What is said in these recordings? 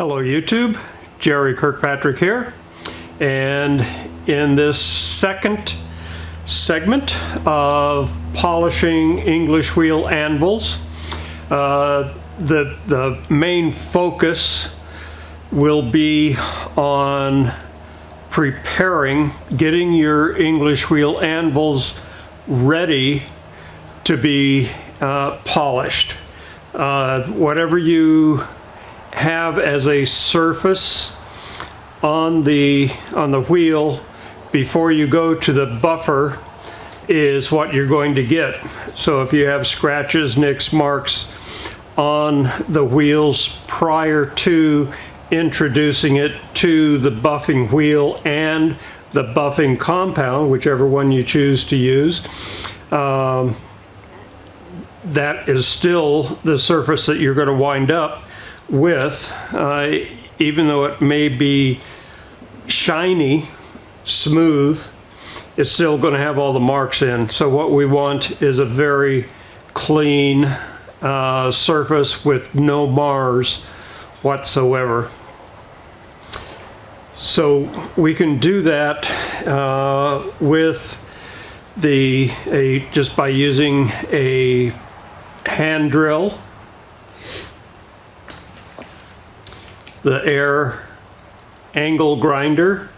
Hello YouTube, Jerry Kirkpatrick here, and in this second segment of polishing English wheel anvils, the main focus will be on getting your English wheel anvils ready to be polished. Whatever you have as a surface on the wheel before you go to the buffer is what you're going to get. So if you have scratches, nicks, marks on the wheels prior to introducing it to the buffing wheel and the buffing compound, whichever one you choose to use, that is still the surface that you're going to wind up with, even though it may be shiny, smooth, it's still going to have all the marks in. So what we want is a very clean surface with no mars whatsoever. So we can do that with just by using a hand drill, the air angle grinder,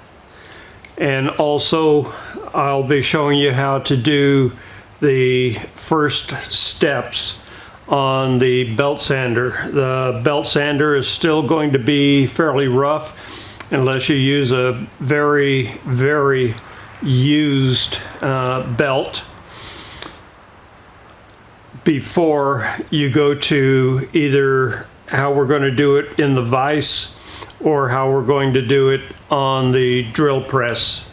and also I'll be showing you how to do the first steps on the belt sander. The belt sander is still going to be fairly rough unless you use a very, very used belt before you go to either how we're going to do it in the vise or how we're going to do it on the drill press.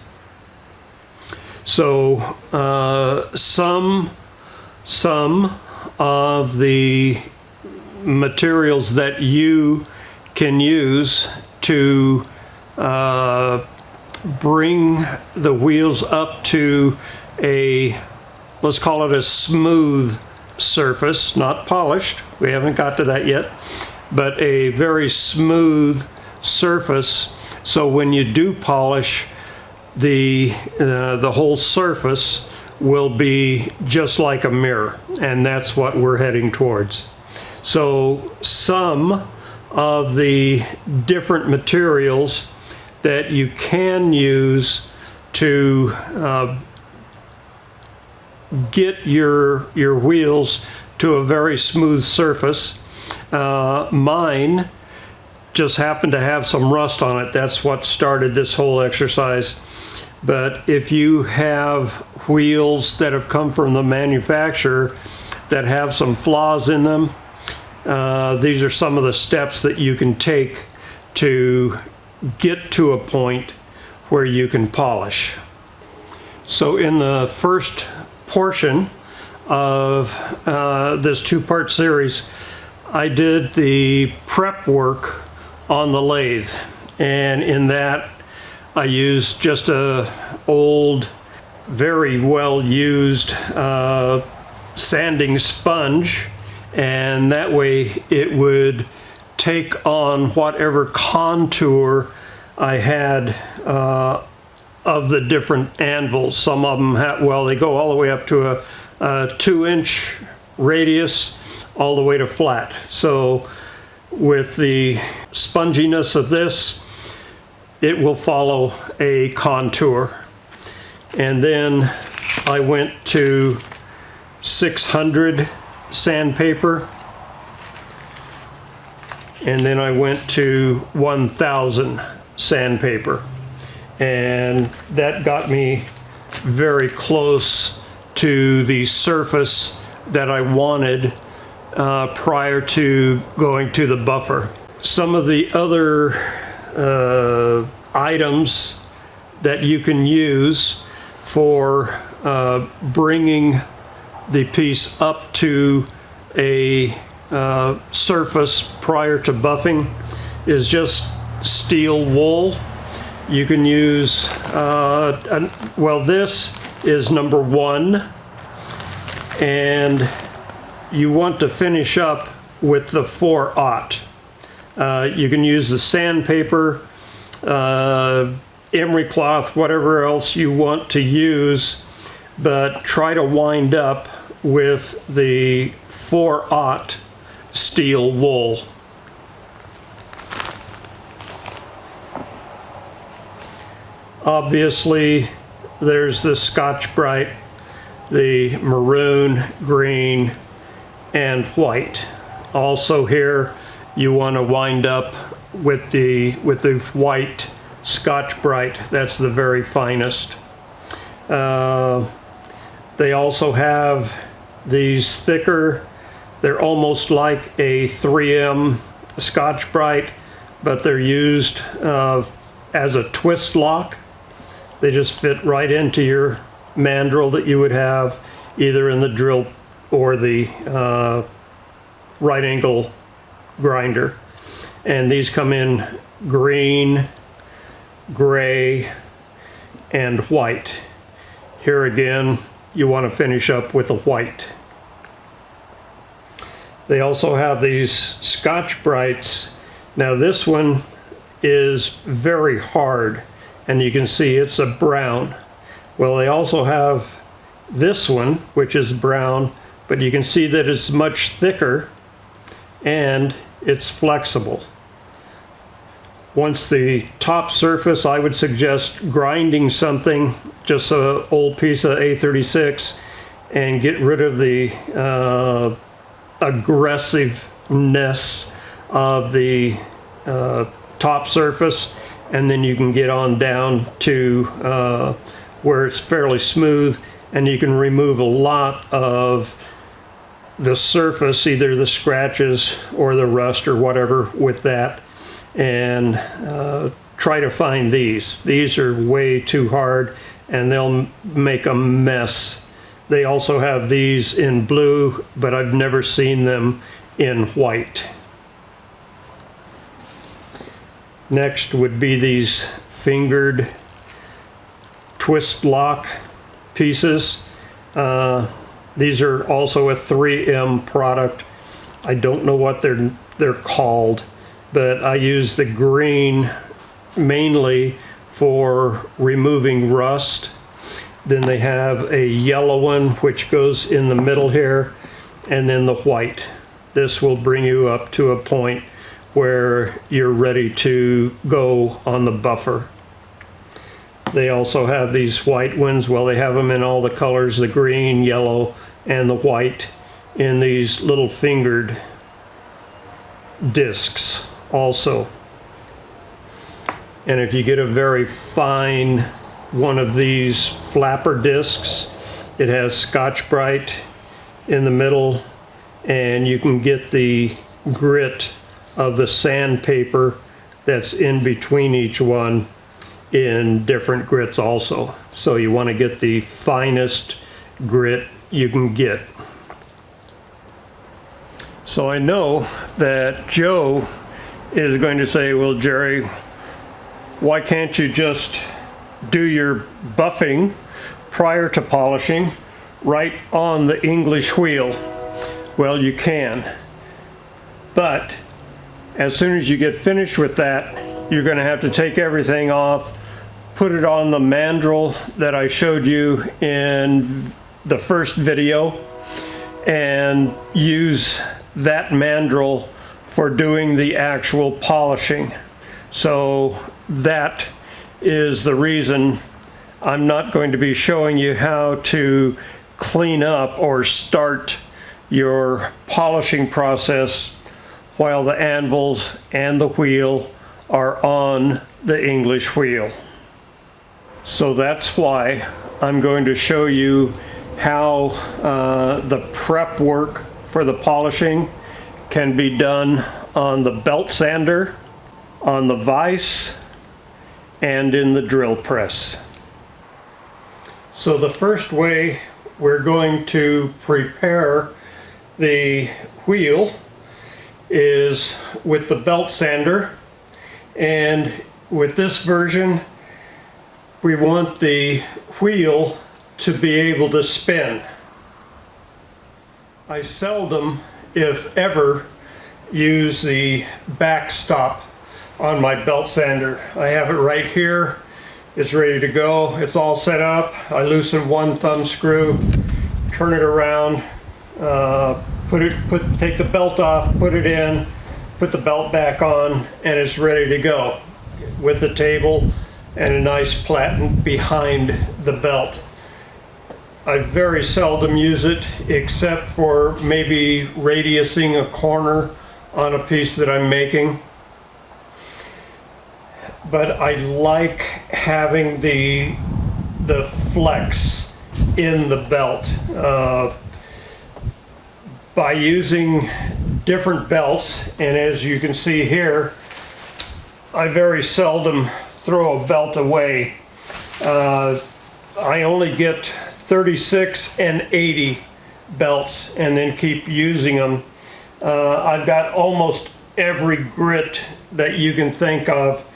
So some of the materials that you can use to bring the wheels up to let's call it a smooth surface, not polished, we haven't got to that yet, but a very smooth surface, so when you do polish, the whole surface will be just like a mirror, and that's what we're heading towards. So some of the different materials that you can use to get your wheels to a very smooth surface. Mine just happened to have some rust on it. That's what started this whole exercise. But if you have wheels that have come from the manufacturer that have some flaws in them, these are some of the steps that you can take to get to a point where you can polish. So in the first portion of this two-part series, I did the prep work on the lathe, and in that I used just a old, very well used sanding sponge, and that way it would take on whatever contour I had of the different anvils. Some of them they go all the way up to a 2-inch radius all the way to flat. So with the sponginess of this, it will follow a contour. And then I went to 600 sandpaper, and then I went to 1000 sandpaper, and that got me very close to the surface that I wanted prior to going to the buffer. Some of the other items that you can use for bringing the piece up to a surface prior to buffing is just steel wool. You can use, this is number 1, and you want to finish up with the 4/0. You can use the sandpaper, emery cloth, whatever else you want to use, but try to wind up with the 4/0 steel wool. Obviously, there's the Scotch-Brite, the maroon, green, and white. Also here, you want to wind up with the white Scotch-Brite. That's the very finest. They also have these thicker, they're almost like a 3M Scotch-Brite, but they're used as a twist lock. They just fit right into your mandrel that you would have either in the drill or the right angle grinder. And these come in green, gray, and white. Here again, you want to finish up with a white. They also have these Scotch-Brites. Now this one is very hard, and you can see it's a brown. Well, they also have this one, which is brown, but you can see that it's much thicker and it's flexible. Once the top surface, I would suggest grinding something, just an old piece of A36, and get rid of the aggressiveness of the top surface, and then you can get on down to where it's fairly smooth, and you can remove a lot of the surface, either the scratches or the rust or whatever with that, and try to find these. These are way too hard and they'll make a mess. They also have these in blue, but I've never seen them in white. Next would be these fingered twist lock pieces. These are also a 3M product. I don't know what they're called, but I use the green mainly for removing rust. Then they have a yellow one which goes in the middle here, and then the white. This will bring you up to a point where you're ready to go on the buffer. They also have these white ones. Well, they have them in all the colors, the green, yellow, and the white, in these little fingered discs also. And if you get a very fine one of these flapper discs, it has Scotch-Brite in the middle, and you can get the grit of the sandpaper that's in between each one in different grits also. So you want to get the finest grit you can get. So I know that Joe is going to say, well, Jerry, why can't you just do your buffing prior to polishing right on the English wheel? Well, you can, but as soon as you get finished with that, you're going to have to take everything off, put it on the mandrel that I showed you in the first video, and use that mandrel for doing the actual polishing. So that is the reason I'm not going to be showing you how to clean up or start your polishing process while the anvils and the wheel are on the English wheel. So that's why I'm going to show you how the prep work for the polishing can be done on the belt sander, on the vise, and in the drill press. So the first way we're going to prepare the wheel is with the belt sander, and with this version we want the wheel to be able to spin. I seldom, if ever, use the backstop on my belt sander. I have it right here. It's ready to go. It's all set up. I loosen one thumb screw, turn it around, take the belt off, put it in, put the belt back on, and it's ready to go with the table and a nice platen behind the belt. I very seldom use it except for maybe radiusing a corner on a piece that I'm making. But I like having the flex in the belt. By using different belts, and as you can see here, I very seldom throw a belt away. I only get 36 and 80 belts and then keep using them. I've got almost every grit that you can think of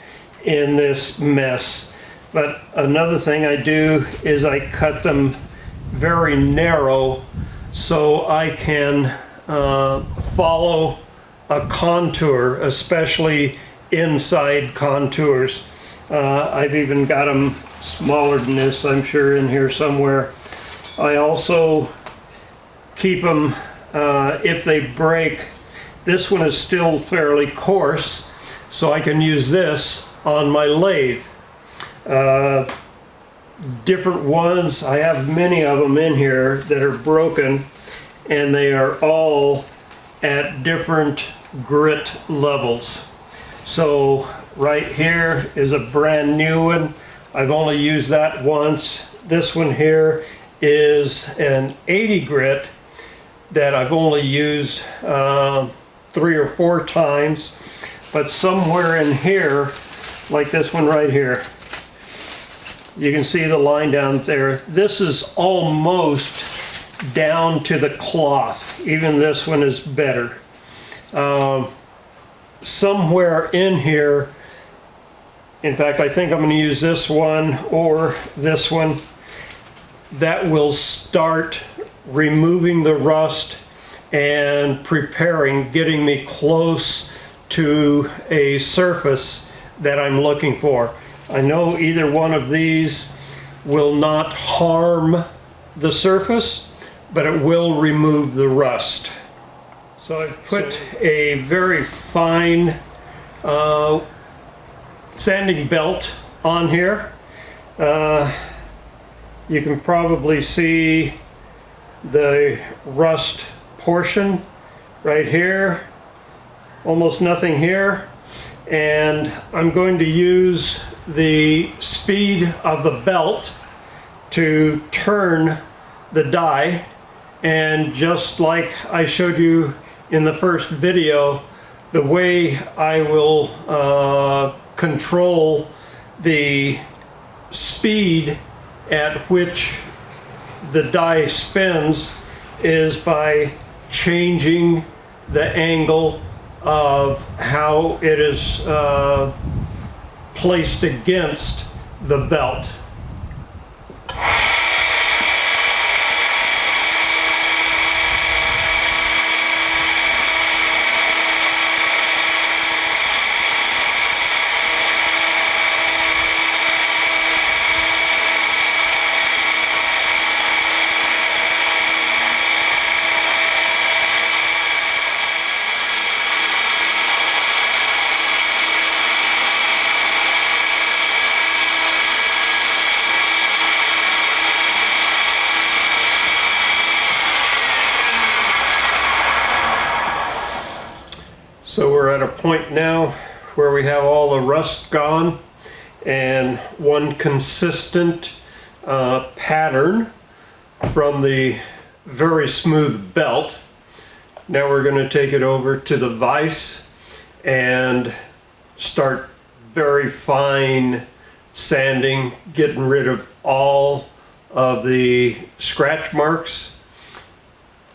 in this mess. But another thing I do is I cut them very narrow so I can follow a contour, especially inside contours. I've even got them smaller than this, I'm sure, in here somewhere. I also keep them, if they break, this one is still fairly coarse, so I can use this on my lathe. Different ones, I have many of them in here that are broken, and they are all at different grit levels. So right here is a brand new one. I've only used that once. This one here is an 80 grit that I've only used 3 or 4 times. But somewhere in here, like this one right here, you can see the line down there. This is almost down to the cloth. Even this one is better. Somewhere in here, in fact, I think I'm going to use this one or this one, that will start removing the rust and preparing, getting me close to a surface that I'm looking for. I know either one of these will not harm the surface, but it will remove the rust. So I've put a very fine sanding belt on here. You can probably see the rust portion right here, almost nothing here. And I'm going to use the speed of the belt to turn the die, and just like I showed you in the first video, the way I will control the speed at which the die spins is by changing the angle of how it is placed against the belt. So we're at a point now where we have all the rust gone and one consistent pattern from the very smooth belt. Now we're going to take it over to the vise and start very fine sanding, getting rid of all of the scratch marks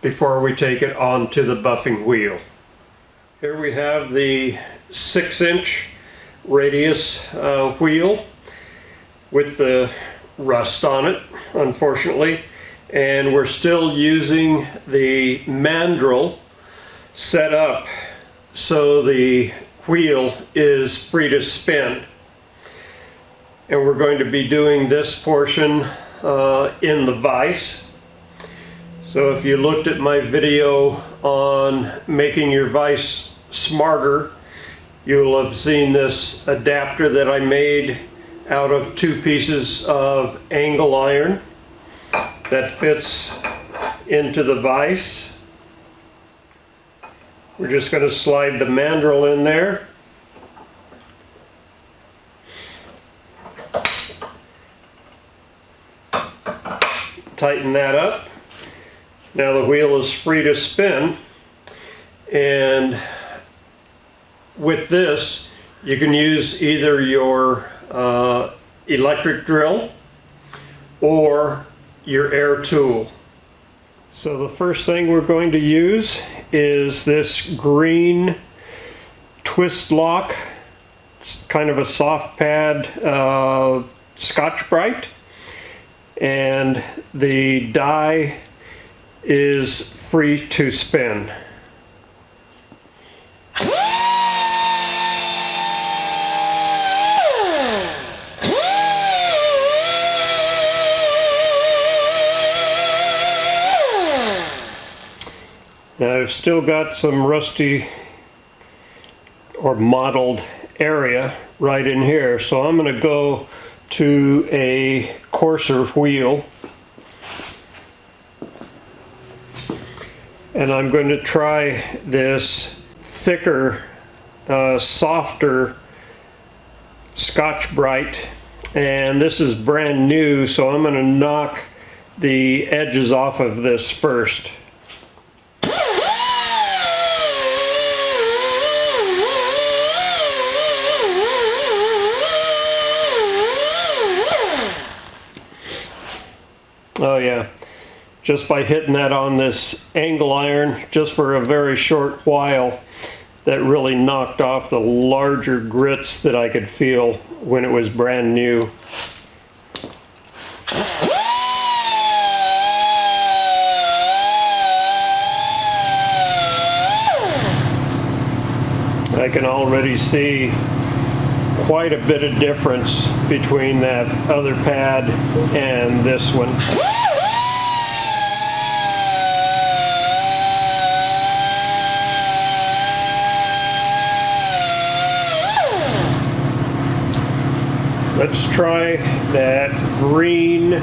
before we take it onto the buffing wheel. Here we have the 6-inch radius wheel with the rust on it, unfortunately, and we're still using the mandrel set up so the wheel is free to spin. And we're going to be doing this portion in the vise. So if you looked at my video on making your vise smarter, you'll have seen this adapter that I made out of 2 pieces of angle iron that fits into the vise. We're just going to slide the mandrel in there. Tighten that up. Now the wheel is free to spin, and with this you can use either your electric drill or your air tool. So the first thing we're going to use is this green twist lock. It's kind of a soft pad Scotch-Brite, and the die is free to spin. Now I've still got some rusty or mottled area right in here, so I'm going to go to a coarser wheel, and I'm going to try this thicker, softer Scotch-Brite, and this is brand new, so I'm going to knock the edges off of this first. Oh yeah, just by hitting that on this angle iron just for a very short while, that really knocked off the larger grits that I could feel when it was brand new. I can already see quite a bit of difference between that other pad and this one. Let's try that green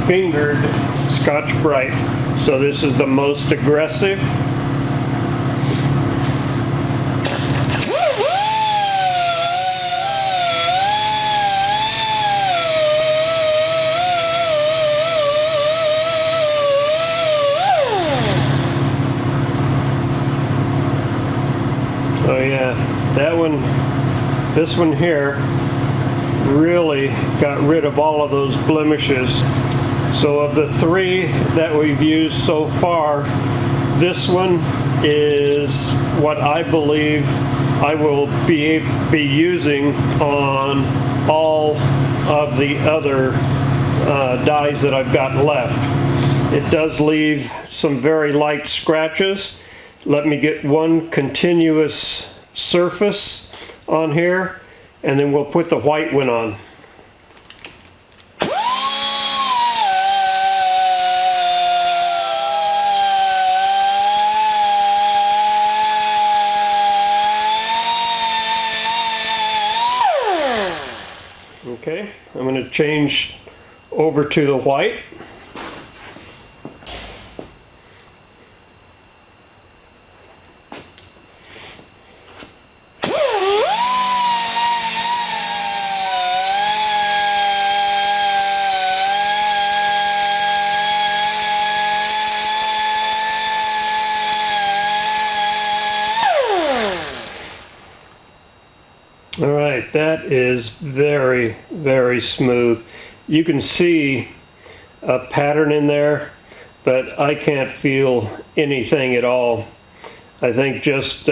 fingered Scotch-Brite. So this is the most aggressive. Oh yeah, that one, this one here really got rid of all of those blemishes. So of the 3 that we've used so far, this one is what I believe I will be using on all of the other dies that I've got left. It does leave some very light scratches. Let me get one continuous surface on here, and then we'll put the white one on. Okay, I'm going to change over to the white. All right, that is very, very smooth. You can see a pattern in there, but I can't feel anything at all. I think just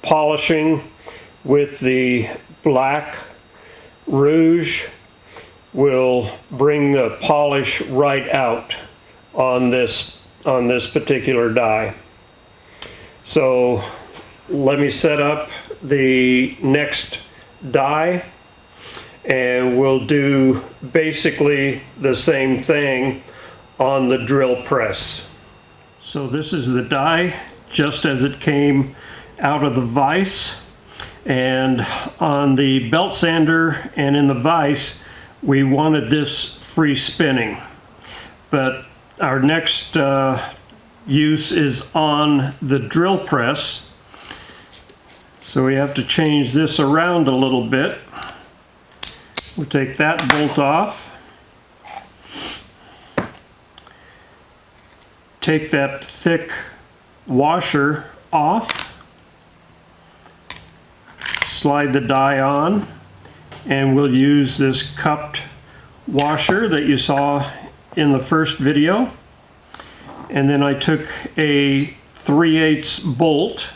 polishing with the black rouge will bring the polish right out on this particular die. So let me set up the next die, and we'll do basically the same thing on the drill press. So this is the die just as it came out of the vise, and on the belt sander and in the vise we wanted this free spinning, but our next use is on the drill press, so we have to change this around a little bit. We'll take that bolt off, take that thick washer off, slide the die on, and we'll use this cupped washer that you saw in the first video. And then I took a 3/8 bolt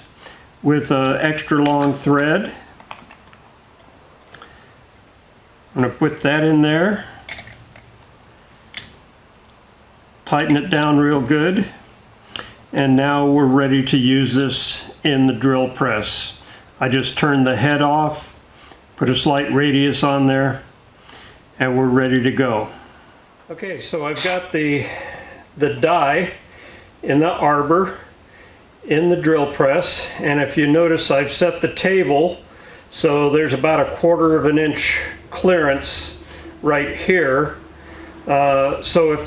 with an extra long thread. I'm going to put that in there, tighten it down real good, and now we're ready to use this in the drill press. I just turned the head off, put a slight radius on there, and we're ready to go. Okay, so I've got the die in the arbor in the drill press, and if you notice I've set the table so there's about 1/4 of an inch clearance right here, so if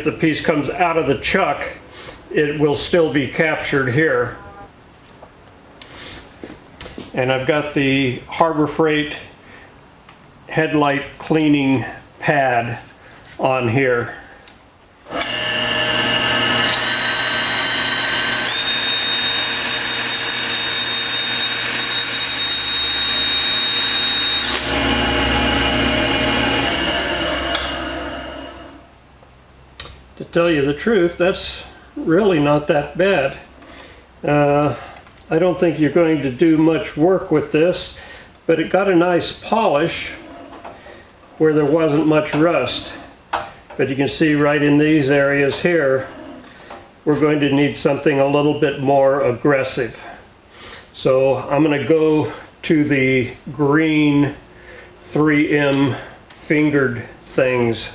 the piece comes out of the chuck, it will still be captured here. And I've got the Harbor Freight headlight cleaning pad on here. To tell you the truth, that's really not that bad. I don't think you're going to do much work with this, but it got a nice polish where there wasn't much rust. But you can see right in these areas here, we're going to need something a little bit more aggressive. So I'm going to go to the green 3M fingered things.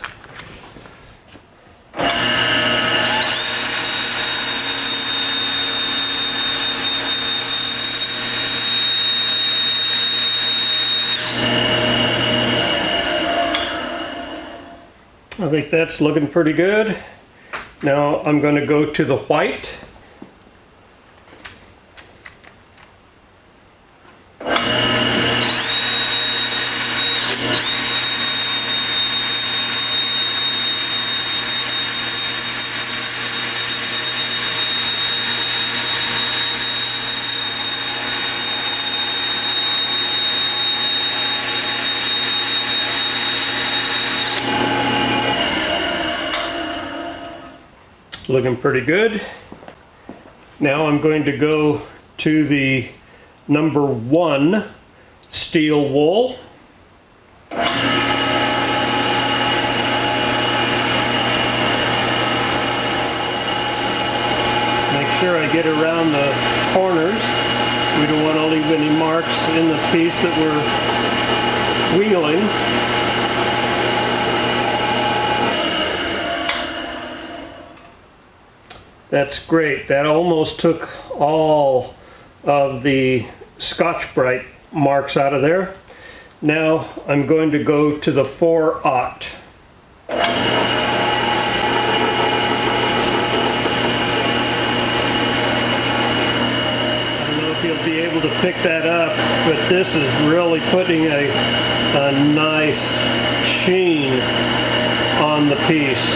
I think that's looking pretty good. Now I'm going to go to the white. Looking pretty good. Now I'm going to go to the number 1 steel wool. Make sure I get around the corners. We don't want to leave any marks in the piece that we're wheeling. That's great. That almost took all of the Scotch-Brite marks out of there. Now I'm going to go to the 4/0. I don't know if you'll be able to pick that up, but this is really putting a nice sheen on the piece.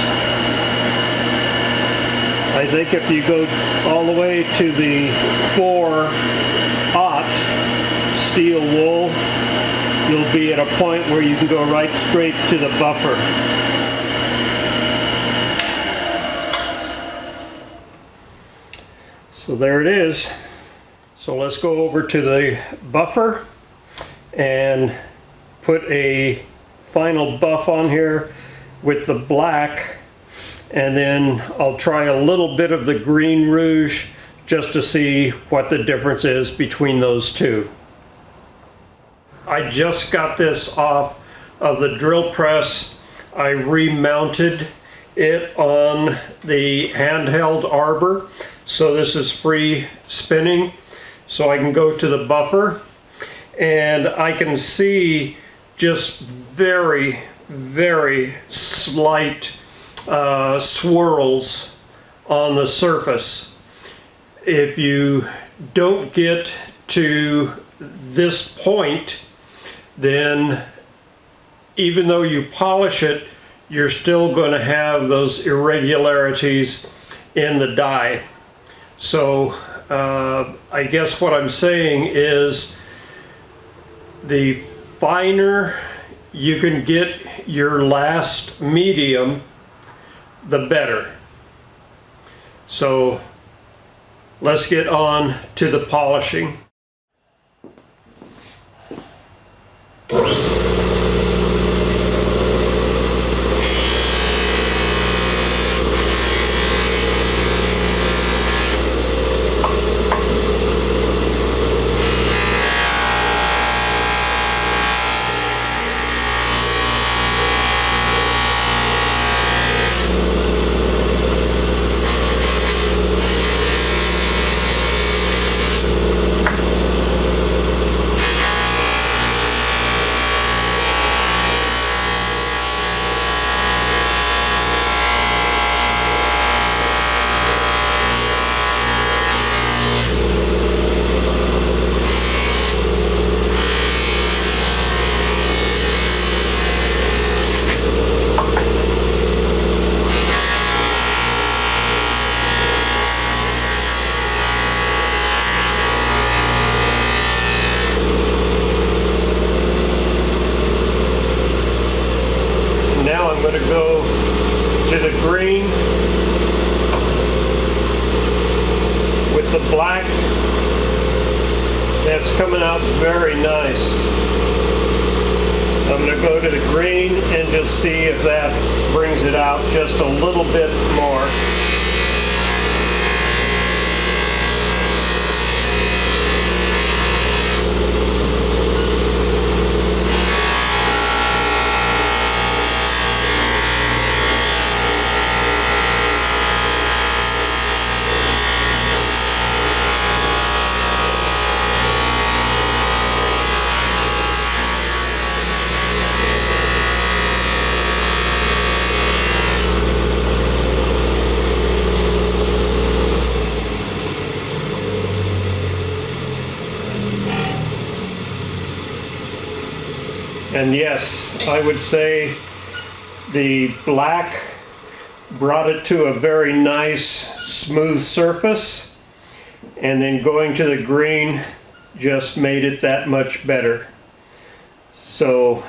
I think if you go all the way to the 4/0 steel wool, you'll be at a point where you can go right straight to the buffer. So there it is. So let's go over to the buffer and put a final buff on here with the black, and then I'll try a little bit of the green rouge just to see what the difference is between those two. I just got this off of the drill press. I remounted it on the handheld arbor, so this is free spinning, so I can go to the buffer and I can see just very, very slight swirls on the surface. If you don't get to this point, then even though you polish it, you're still going to have those irregularities in the die. So I guess what I'm saying is the finer you can get your last medium, the better. So let's get on to the polishing. I'm going to go to the green with the black. That's coming out very nice. I'm going to go to the green and just see if that brings it out just a little bit more. And yes, I would say the black brought it to a very nice smooth surface, and then going to the green just made it that much better. So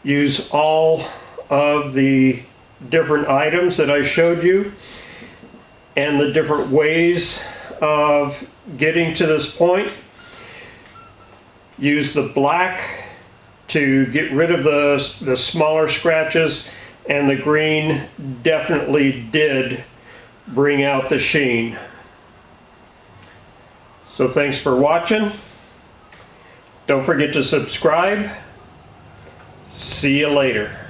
use all of the different items that I showed you and the different ways of getting to this point. Use the black to get rid of the smaller scratches, and the green definitely did bring out the sheen. So thanks for watching. Don't forget to subscribe. See you later.